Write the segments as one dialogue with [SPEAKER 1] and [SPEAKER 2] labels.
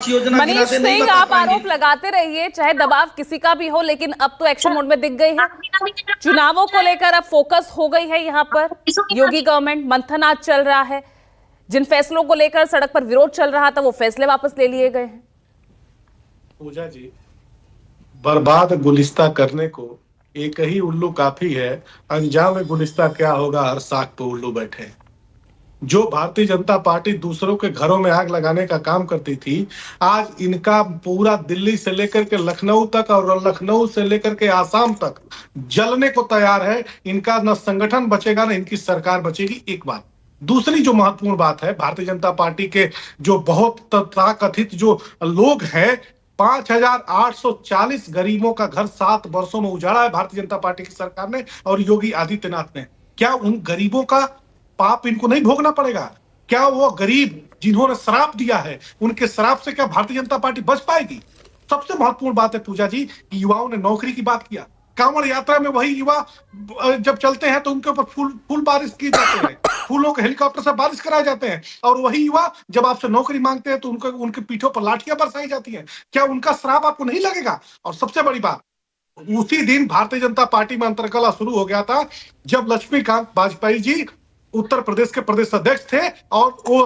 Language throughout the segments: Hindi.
[SPEAKER 1] योजना
[SPEAKER 2] मनीष
[SPEAKER 1] गिनाते नहीं
[SPEAKER 2] सिंह,
[SPEAKER 1] बता
[SPEAKER 2] आप
[SPEAKER 1] पाएंगे।
[SPEAKER 2] आरोप लगाते रहिए, चाहे दबाव किसी का भी हो, लेकिन अब तो एक्शन मोड में दिख गई है। चुनावों को लेकर अब फोकस हो गई है यहाँ पर। योगी गवर्नमेंट मंथन आज चल रहा है। जिन फैसलों को लेकर सड़क पर विरोध चल रहा था, वो फैसले वापस ले लिए गए हैं।
[SPEAKER 3] पूजा जी, बर्बाद गुलिस्ता करने को एक ही उल्लू काफी है। अंजाम गुलिस्ता क्या होगा, हर साख पे उल्लू बैठे। जो भारतीय जनता पार्टी दूसरों के घरों में आग लगाने का काम करती थी, आज इनका पूरा दिल्ली से लेकर के लखनऊ तक और लखनऊ से लेकर के आसाम तक जलने को तैयार है। इनका न संगठन बचेगा न इनकी सरकार बचेगी। एक बात। दूसरी जो महत्वपूर्ण बात है, भारतीय जनता पार्टी के जो बहुत तथाकथित जो लोग हैं, 5,840 गरीबों का घर 7 वर्षों में उजाड़ा है भारतीय जनता पार्टी की सरकार ने और योगी आदित्यनाथ ने। क्या उन गरीबों का पाप इनको नहीं भोगना पड़ेगा? क्या वो गरीब जिन्होंने श्राप दिया है, उनके श्राप से क्या भारतीय जनता पार्टी बच पाएगी? सबसे महत्वपूर्ण बात है पूजा जी कि युवाओं ने नौकरी की बात किया। कांवड़ यात्रा में वही युवा जब चलते हैं तो उनके ऊपर फूल बारिश की जाते हैं, फूलों के हेलीकॉप्टर से बारिश कराए जाते हैं, और वही युवा जब आपसे नौकरी मांगते हैं तो उनके पीठों पर लाठियां बरसाई जाती हैं। क्या उनका श्राप आपको नहीं लगेगा? और सबसे बड़ी बात, उसी दिन भारतीय जनता पार्टी में अंतरकलह शुरू हो गया था जब लक्ष्मीकांत वाजपेयी जी उत्तर प्रदेश के प्रदेश अध्यक्ष थे और वो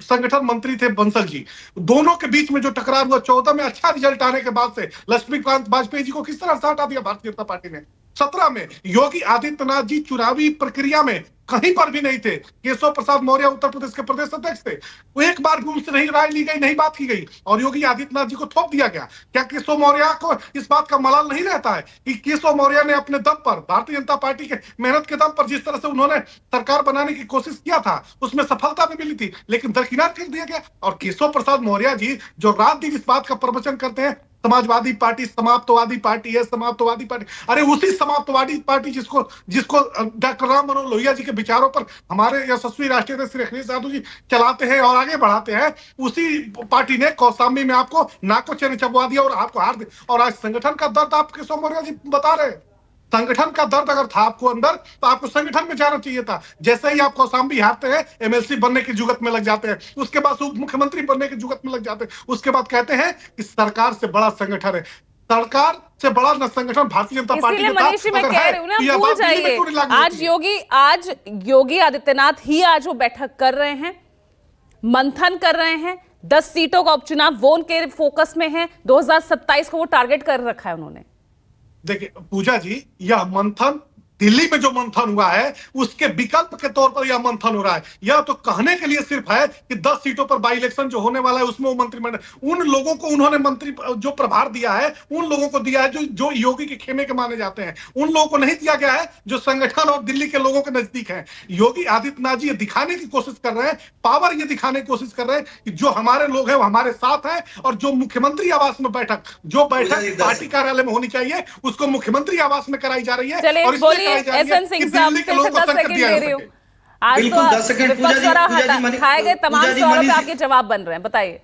[SPEAKER 3] संगठन मंत्री थे बंसल जी। दोनों के बीच में जो टकराव हुआ 14 में अच्छा रिजल्ट आने के बाद से लक्ष्मीकांत वाजपेयी जी को किस तरह से हटा दिया भारतीय जनता पार्टी ने। 17 में योगी आदित्यनाथ जी चुनावी प्रक्रिया में कहीं पर भी नहीं थे। केशव प्रसाद मौर्य उत्तर प्रदेश के प्रदेश अध्यक्ष थे। वो एक बार भी उनसे नहीं राय ली गई, नहीं बात की गई और योगी आदित्यनाथ जी को थोप दिया गया। क्या केशव मौर्य को इस बात का मलाल नहीं रहता है कि केशव मौर्य ने अपने दम पर, भारतीय जनता पार्टी के मेहनत के दम पर जिस तरह से उन्होंने सरकार बनाने की कोशिश किया था, उसमें सफलता भी मिली थी, लेकिन दरकिनार कर दिया गया। और केशव प्रसाद मौर्य जी जो रात दिन इस बात का प्रवचन करते हैं, समाजवादी पार्टी समाप्तवादी पार्टी है, समाप्तवादी पार्टी। अरे उसी समाप्तवादी पार्टी जिसको डॉक्टर राम मनोहर लोहिया जी के विचारों पर हमारे यशस्वी राष्ट्रीय अध्यक्ष श्री अखिलेश यादव जी चलाते हैं और आगे बढ़ाते हैं, उसी पार्टी ने कौशाम्बी में आपको नाक को चैन चबवा दिया और आपको हार दिया। और आज संगठन का दर्द आप केशव मौर्य जी बता रहे हैं। संगठन का दर्द अगर था आपको अंदर तो आपको संगठन में जाना चाहिए था। जैसे ही आप कौशाम्बी हारते हैं, एमएलसी बनने की जुगत में लग जाते हैं, उसके बाद उप मुख्यमंत्री बनने की जुगत में लग जाते हैं, उसके बाद कहते हैं कि सरकार से बड़ा संगठन है। सरकार से बड़ा न संगठन भारतीय जनता पार्टी का।
[SPEAKER 2] मनीष जी, मैं कह रही हूँ ना, भूल जाइए। आज योगी आदित्यनाथ ही आज वो बैठक कर रहे हैं, मंथन कर रहे हैं। 10 सीटों का उपचुनाव वो उनके फोकस में है। 2027 को वो टारगेट कर रखा है उन्होंने।
[SPEAKER 3] देखिए पूजा जी, यह मंथन दिल्ली में जो मंथन हुआ है उसके विकल्प के तौर पर यह मंथन हो रहा है। यह तो कहने के लिए सिर्फ है कि 10 सीटों पर बाई इलेक्शन जो होने वाला है उसमें वो मंत्रिमंडल, उन लोगों को उन्होंने मंत्री जो प्रभार दिया है उन लोगों को दिया है जो योगी के खेमे के माने जाते हैं। उन लोगों को नहीं दिया गया है जो संगठन और दिल्ली के लोगों के नजदीक है। योगी आदित्यनाथ जी ये दिखाने की कोशिश कर रहे हैं, पावर ये दिखाने की कोशिश कर रहे हैं कि जो हमारे लोग हैं वो हमारे साथ हैं। और जो मुख्यमंत्री आवास में जो बैठक पार्टी कार्यालय में होनी चाहिए उसको मुख्यमंत्री आवास में कराई जा रही है। और इसलिए
[SPEAKER 2] एसएन सिंह साहब, फिर से 10 सेकंड दे रही हूँ। आज तो विपक्ष द्वारा उठाए गए तमाम सवालों पे आपके जवाब बन रहे हैं, बताइए।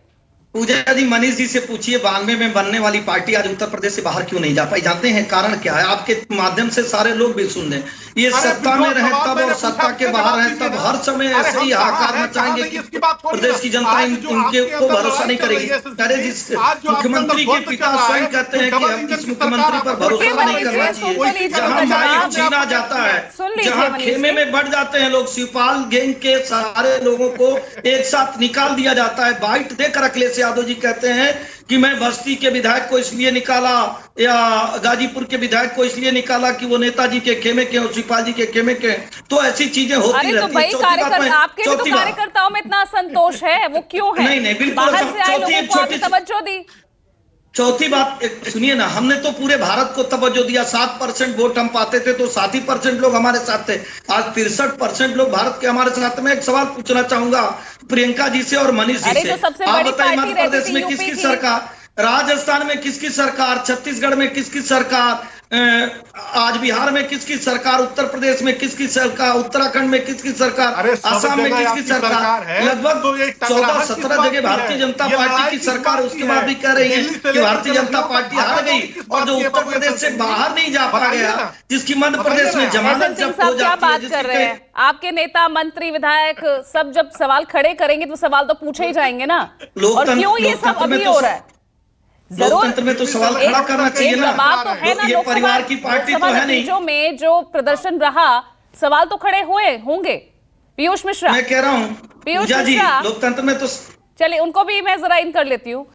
[SPEAKER 1] पूजा जी, मनीष जी से पूछिए, 92 में बनने वाली पार्टी आज उत्तर प्रदेश से बाहर क्यों नहीं जा पाई? जानते हैं कारण क्या है? आपके माध्यम से सारे लोग भी सुन लें। ये सत्ता में रहे तब और सत्ता के बाहर रहे तब हर समय ऐसे ही हाहाकार मचाएंगे कि प्रदेश की जनता इनके को भरोसा नहीं करेगी। अरे जिस मुख्यमंत्री के पिता स्वयं कहते हैं कि हम इस मुख्यमंत्री पर भरोसा नहीं करना चाहिए। जहां माइक छीना जाता है, जहां खेमे में बढ़ जाते हैं लोग, शिवपाल गैंग के सारे लोगों को एक साथ निकाल दिया जाता है। बाइट देकर अखिलेश यादव जी कहते हैं कि मैं बस्ती के विधायक को इसलिए निकाला या गाजीपुर के विधायक को इसलिए निकाला कि वो नेताजी के खेमे के और शिवपाल जी के खेमे के। तो ऐसी चीजें होती रहती
[SPEAKER 2] हैं। आपके भी तो कार्यकर्ताओं में इतना असंतोष है, वो क्यों है?
[SPEAKER 1] नहीं बिल्कुल।
[SPEAKER 2] बाहर से आए लोगों को आपने तवज्जो दी।
[SPEAKER 1] चौथी बात सुनिए ना, हमने तो पूरे भारत को तवज्जो दिया। 7% वोट हम पाते थे तो 7% लोग हमारे साथ थे। आज 63% लोग भारत के हमारे साथ। में एक सवाल पूछना चाहूंगा प्रियंका जी से और मनीष जी से। आप बताइए, मध्य प्रदेश में किसकी सरकार, राजस्थान में किसकी सरकार, छत्तीसगढ़ में किसकी सरकार, आज बिहार में किसकी सरकार, उत्तर प्रदेश में किसकी सरकार, उत्तराखंड में किसकी सरकार, असम में किसकी सरकार, लगभग 14-17 जगह भारतीय जनता पार्टी की सरकार, उसके बाद भी कह रही है कि भारतीय जनता पार्टी हार गई। और जो उत्तर प्रदेश से बाहर नहीं जा पा गया, जिसकी मध्य प्रदेश में जमानत जब्त हो
[SPEAKER 2] क्या बात
[SPEAKER 1] जाती
[SPEAKER 2] कर रहे हैं? आपके नेता, मंत्री, विधायक सब जब सवाल खड़े करेंगे तो सवाल तो पूछे ही जाएंगे ना। और क्यों ये सब अभी हो रहा है?
[SPEAKER 1] लोकतंत्र में तो सवाल खड़ा करना चाहिए ना।
[SPEAKER 2] दबाव तो है ना,
[SPEAKER 1] ये परिवार की पार्टी तो है नहीं।
[SPEAKER 2] नतीजों में जो प्रदर्शन रहा, सवाल तो खड़े हुए होंगे। पीयूष मिश्रा,
[SPEAKER 1] मैं कह रहा हूँ
[SPEAKER 2] पीयूष
[SPEAKER 1] जी,
[SPEAKER 2] मिश्रा,
[SPEAKER 1] लोकतंत्र में तो
[SPEAKER 2] चलिए उनको भी मैं जरा इन कर लेती हूँ।